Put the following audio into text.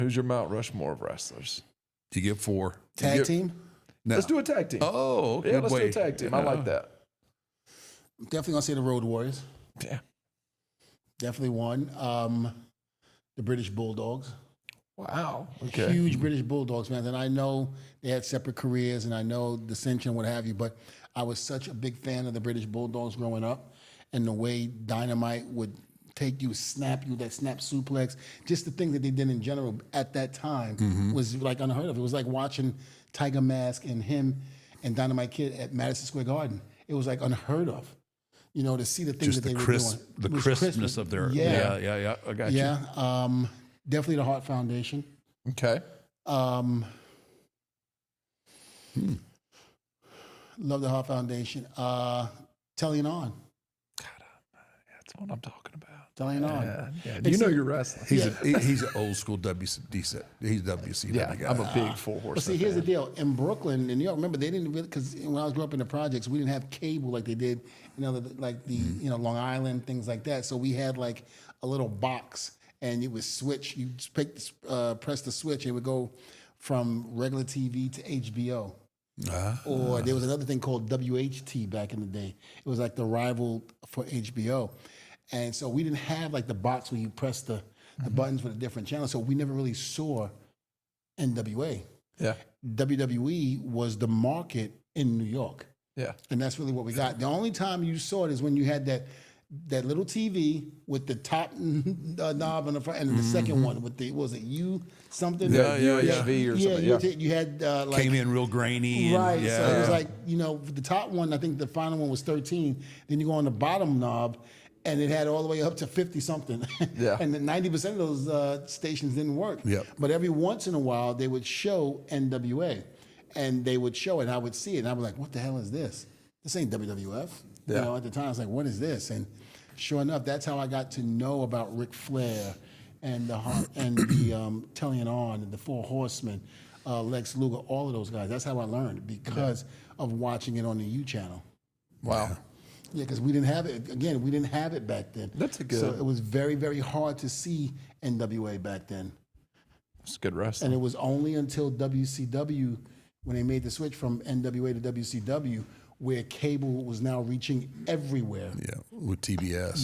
Who's your Mount Rushmore of wrestlers? You get 4. Tag team? No. Let's do a tag team. Oh, yeah, good let's way. do a tag team. I like that. Definitely gonna say the Road Warriors. Yeah. Definitely one. The British Bulldogs. Wow. Okay. Huge British Bulldogs, man. And I know they had separate careers, and I know dissension, what have you, but I was such a big fan of the British Bulldogs growing up, and the way Dynamite would take you, snap you, that snap suplex, just the thing that they did in general at that time was like unheard of. It was like watching Tiger Mask and him and Dynamite Kid at Madison Square Garden. It was like unheard of, you know, to see the things Just that they the were doing. the It was crispness of their. Yeah. I got you. Yeah, definitely the Hart Foundation. Okay. Love the Hart Foundation. Telling On. That's what I'm talking about. Telling On. Yeah. You know you're wrestling. He's an old school WCW. He's a WCW Yeah, guy. I'm a big 4-horseman. But see, here's the deal. In Brooklyn, in New York, remember, they didn't really, because when I was growing up in the projects, we didn't have cable like they did, like the, Long Island, things like that. So we had like a little box, and it would switch. You press the switch, and it would go from regular TV to HBO. Or there was another thing called WHT back in the day. It was like the rival for HBO. And so we didn't have like the box where you press the buttons for the different channels. So we never really saw NWA. Yeah. WWE was the market in New York. Yeah. And that's really what we got. The only time you saw it is when you had that little TV with the top knob on the front, and the second one with the, what was it, U something? UHV or something. Yeah. You had like, Came in real grainy. right. And, So it was like, the top one, I think the final one was 13. Then you go on the bottom knob, and it had all the way up to 50 something. Yeah. And then 90% of those stations didn't work. Yep. But every once in a while, they would show NWA, and they would show it, and I would see it, and I was like, what the hell is this? This ain't WWF. Yeah. At the time, I was like, what is this? And sure enough, that's how I got to know about Ric Flair and the Telling On and the Four Horsemen, Lex Luger, all of those guys. That's how I learned, because of watching it on the U channel. Wow. Yeah, because we didn't have it. Again, we didn't have it back then. That's a good. So it was very, very hard to see NWA back then. It's good wrestling. And it was only until WCW, when they made the switch from NWA to WCW, where cable was now reaching everywhere. yeah, with TBS.